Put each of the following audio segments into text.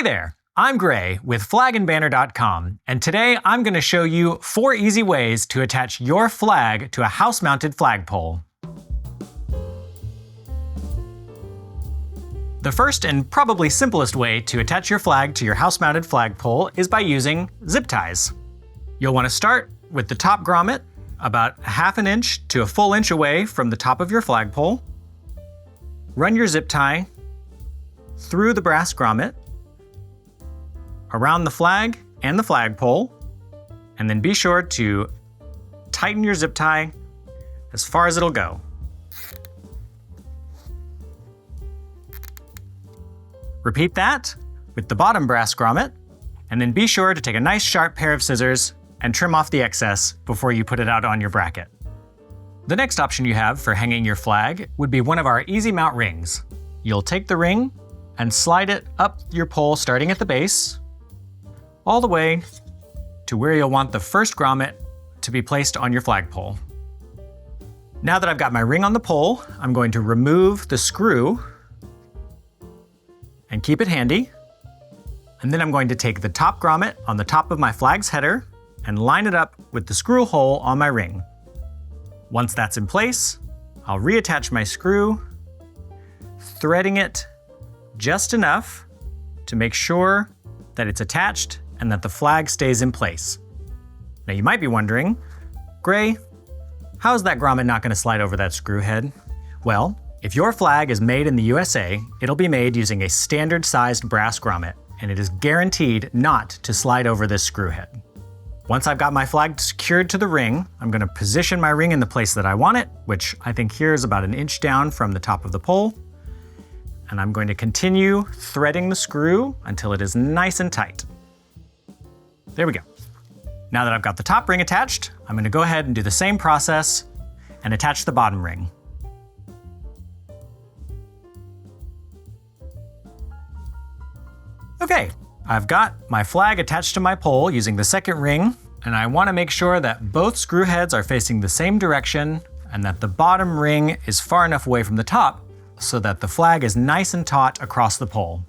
Hey there, I'm Gray with FlagandBanner.com, and today I'm going to show you 4 easy ways to attach your flag to a house-mounted flagpole. The first and probably simplest way to attach your flag to your house-mounted flagpole is by using zip ties. You'll want to start with the top grommet, about 1/2 inch to a full inch away from the top of your flagpole. Run your zip tie through the brass grommet, around the flag and the flagpole, and then be sure to tighten your zip tie as far as it'll go. Repeat that with the bottom brass grommet, and then be sure to take a nice sharp pair of scissors and trim off the excess before you put it out on your bracket. The next option you have for hanging your flag would be one of our easy mount rings. You'll take the ring and slide it up your pole starting at the base, all the way to where you'll want the first grommet to be placed on your flagpole. Now that I've got my ring on the pole, I'm going to remove the screw and keep it handy. And then I'm going to take the top grommet on the top of my flag's header and line it up with the screw hole on my ring. Once that's in place, I'll reattach my screw, threading it just enough to make sure that it's attached and that the flag stays in place. Now you might be wondering, Gray, how is that grommet not going to slide over that screw head? Well, if your flag is made in the USA, it'll be made using a standard-sized brass grommet, and it is guaranteed not to slide over this screw head. Once I've got my flag secured to the ring, I'm going to position my ring in the place that I want it, which I think here is about 1 inch down from the top of the pole. And I'm going to continue threading the screw until it is nice and tight. There we go. Now that I've got the top ring attached, I'm going to go ahead and do the same process and attach the bottom ring. Okay, I've got my flag attached to my pole using the second ring, and I want to make sure that both screw heads are facing the same direction and that the bottom ring is far enough away from the top so that the flag is nice and taut across the pole.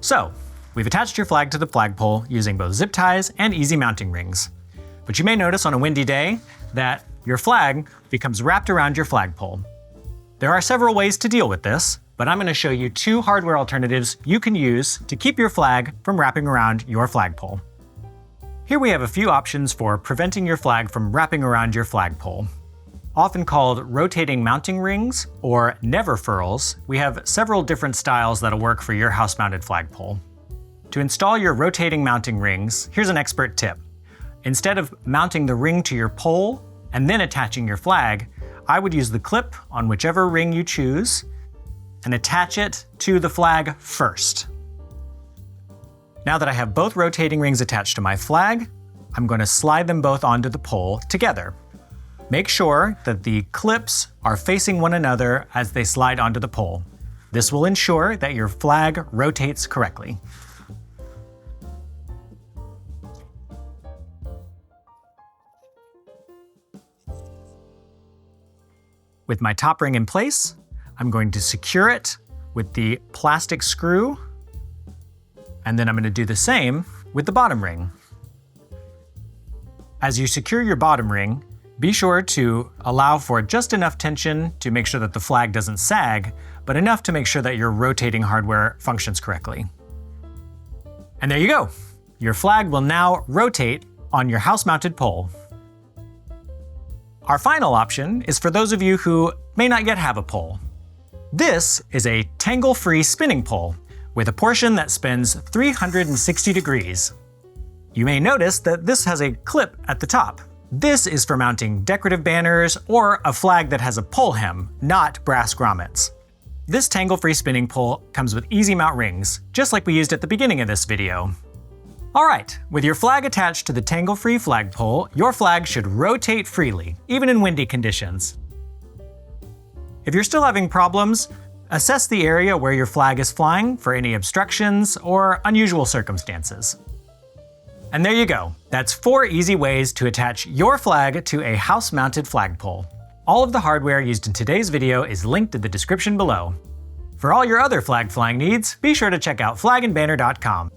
So, we've attached your flag to the flagpole using both zip ties and easy mounting rings. But you may notice on a windy day that your flag becomes wrapped around your flagpole. There are several ways to deal with this, but I'm going to show you 2 hardware alternatives you can use to keep your flag from wrapping around your flagpole. Here we have a few options for preventing your flag from wrapping around your flagpole. Often called rotating mounting rings or never furls, we have several different styles that'll work for your house-mounted flagpole. To install your rotating mounting rings, here's an expert tip. Instead of mounting the ring to your pole and then attaching your flag, I would use the clip on whichever ring you choose and attach it to the flag first. Now that I have both rotating rings attached to my flag, I'm going to slide them both onto the pole together. Make sure that the clips are facing one another as they slide onto the pole. This will ensure that your flag rotates correctly. With my top ring in place, I'm going to secure it with the plastic screw, and then I'm going to do the same with the bottom ring. As you secure your bottom ring, be sure to allow for just enough tension to make sure that the flag doesn't sag, but enough to make sure that your rotating hardware functions correctly. And there you go. Your flag will now rotate on your house-mounted pole. Our final option is for those of you who may not yet have a pole. This is a Tangle-free spinning pole with a portion that spins 360 degrees. You may notice that this has a clip at the top. This is for mounting decorative banners or a flag that has a pole hem, not brass grommets. This Tangle-free spinning pole comes with easy mount rings, just like we used at the beginning of this video. Alright, with your flag attached to the Tangle-free flagpole, your flag should rotate freely, even in windy conditions. If you're still having problems, assess the area where your flag is flying for any obstructions or unusual circumstances. And there you go. That's 4 easy ways to attach your flag to a house-mounted flagpole. All of the hardware used in today's video is linked in the description below. For all your other flag flying needs, be sure to check out FlagandBanner.com.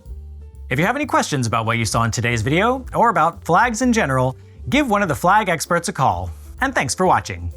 If you have any questions about what you saw in today's video, or about flags in general, give one of the flag experts a call. And thanks for watching.